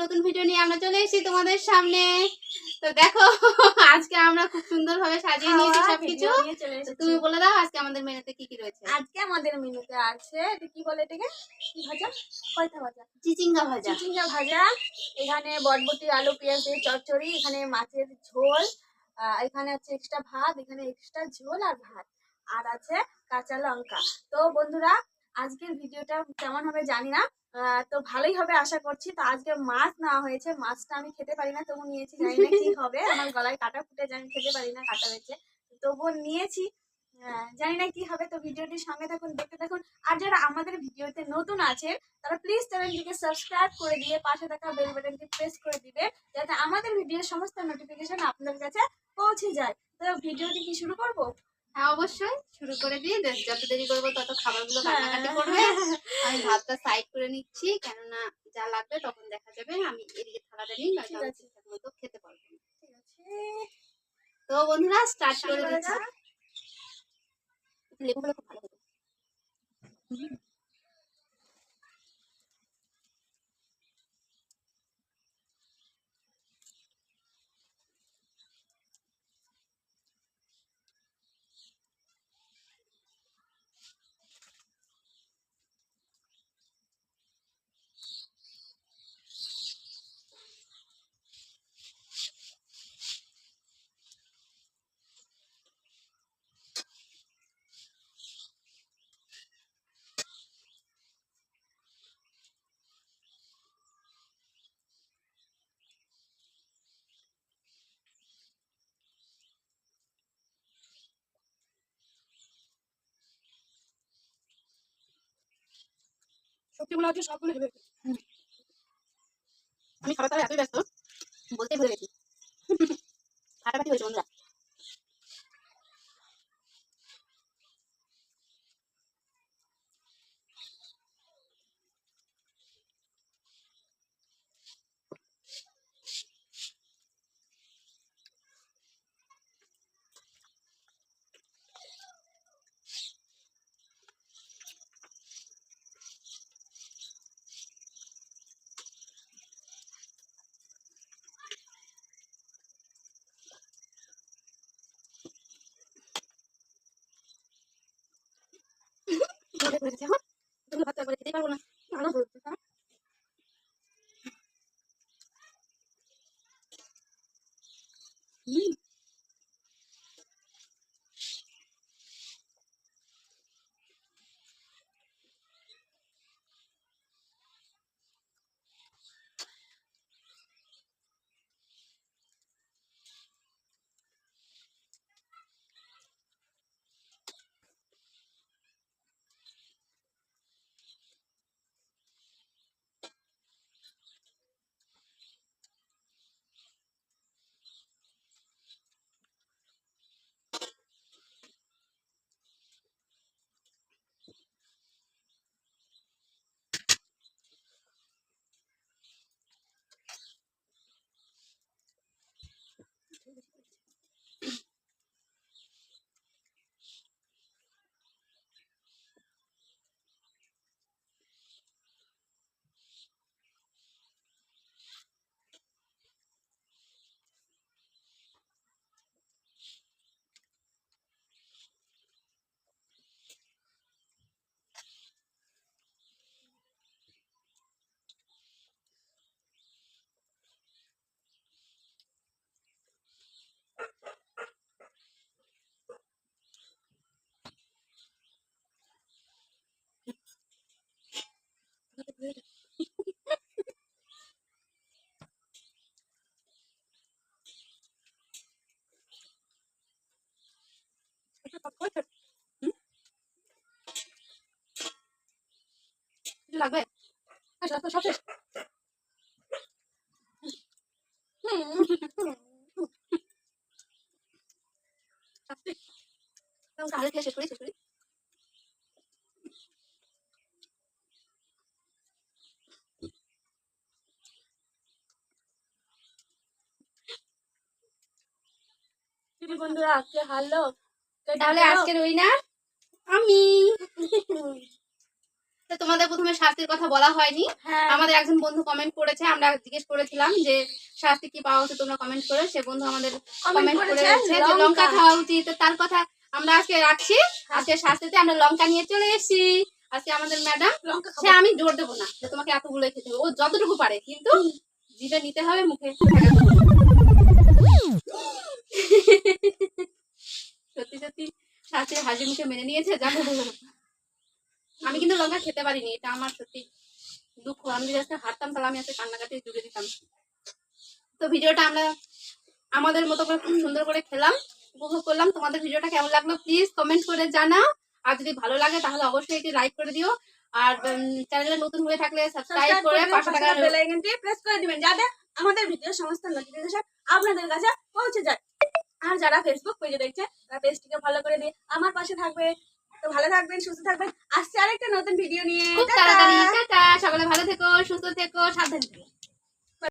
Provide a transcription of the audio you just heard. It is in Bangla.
নতুন ভিডিও নিয়ে আমরা চলে এসেছি তোমাদের সামনে। তো দেখো আজকে আমরা খুব সুন্দরভাবে সাজিয়ে নিয়েছি সবকিছু। তুমি বলে দাও আজকে আমাদের মেনুতে কি কি রয়েছে। আজকে আমাদের মেনুতে আছে এটা কি বলে, এটাকে কি ভাজা, কয়টা ভাজা, চিচিঙ্গা ভাজা। চিচিঙ্গা ভাজা, এখানে বটবটি আলু পেঁয়াজ দিয়ে চচ্চড়ি, এখানে মাছের ঝোল, এখানে আছে এক্সট্রা ভাত, এখানে এক্সট্রা ঝোল আর ভাত, আর আছে কাঁচা লঙ্কা। তো বন্ধুরা আজকের ভিডিওটা কেমন হবে জানি না, তো ভালোই হবে আশা করছি। তো আজকে মাছ নেওয়া হয়েছে, মাছটা আমি খেতে পারি না তবু নিয়েছি, জানি না কি হবে, আমার গলায় কাটা ফুটে যায়, আমি খেতে পারি না, কাটা হয়েছে তবুও নিয়েছি, জানি না কি হবে। তো ভিডিওটির সঙ্গে থাকুন, দেখতে থাকুন। আর যারা আমাদের ভিডিওতে নতুন আছেন তারা প্লিজ চ্যানেলটিকে সাবস্ক্রাইব করে দিয়ে পাশে থাকা বেল বাটনটি প্রেস করে দিবে, যাতে আমাদের ভিডিওর সমস্ত নোটিফিকেশন আপনার কাছে পৌঁছে যায়। তো ভিডিওটি কি শুরু করব? হ্যাঁ অবশ্যই শুরু করে দিই, যত দেরি করবো তত খাবারগুলো কাটাকাটি করবে। আমি ভাতটা সাইড করে নিচ্ছি, কেননা যা লাগবে তখন দেখা যাবে। আমি এদিকে থালাটা নিই, ঠিকঠাক মতো খেতে পারবো। ঠিক আছে, তো বন্ধুরা স্টার্ট করে দিচ্ছি। লেবুগুলো খুব ভালো হতো। সবজিগুলো আছে সবগুলো ঢেলে আমি খাবার তাহলে এতই ব্যস্ত বলতে ভুলে গেছি। ফাটাফাটি হয়েছে বন্ধুরা। ভাত করে খেতেই পারবো না। লাগবে সব শেষ। শেষ করি শেষ করি। বন্ধুরা আজকে হারলো, তাহলে আজকের উইনার আমি। তো তোমাদের প্রথমে শাস্তির কথা বলা হয়নি। হ্যাঁ আমাদের একজন বন্ধু কমেন্ট করেছে, আমরা জিজ্ঞেস করেছিলাম যে শাস্তি কি পাওয়া উচিত, তোমরা কমেন্ট করো। সে বন্ধু আমাদের কমেন্ট করেছে যে লঙ্কা খাওয়া উচিত। তো তার কথা আমরা আজকে রাখছি। আজকে শাস্তিতে আমরা লঙ্কা নিয়ে চলে এসেছি। আজকে আমাদের ম্যাডাম লঙ্কা সে, খাবো। আমি জোর দেবো না যে তোমাকে এতগুলো খেতে হবে, ও যতটুকু পারে, কিন্তু জিভে নিতে হবে, মুখে সত্যি সত্যি শাস্তি হাসি মুখে মেনে নিয়েছে, জানো। আমি কিন্তু লঙ্কা খেতে পারিনি, এটা আমার সত্যি দুঃখ। আমি যদি আজকে হারতাম তাহলে আমি আজকে কান্নাকাটি জুড়ে দিতাম। তো ভিডিওটা আমরা আমাদের মতো করে খুব সুন্দর করে খেলাম, উপভোগ করলাম। তোমাদের ভিডিওটা কেমন লাগলো প্লিজ কমেন্ট করে জানাও। আর যদি ভালো লাগে তাহলে অবশ্যই একটি লাইক করে দিও। আর চ্যানেলে নতুন হয়ে থাকলে সাবস্ক্রাইব করে পাশে থাকা বেল আইকনটি প্রেস করে দিবেন যাতে আমাদের ভিডিও সমস্ত নোটিফিকেশন আপনাদের কাছে পৌঁছে যায়। আর যারা ফেসবুক পেজে দেখছে তারা পেজটিকে ফলো করে দিয়ে আমার পাশে থাকবে। তো ভালো থাকবেন, সুস্থ থাকবেন। আসছে আরেকটা নতুন ভিডিও নিয়ে। খুব তাড়াতাড়ি। টাটা, সকলে ভালো থেকো, সুস্থ থেকো, সাবধানে থেকো।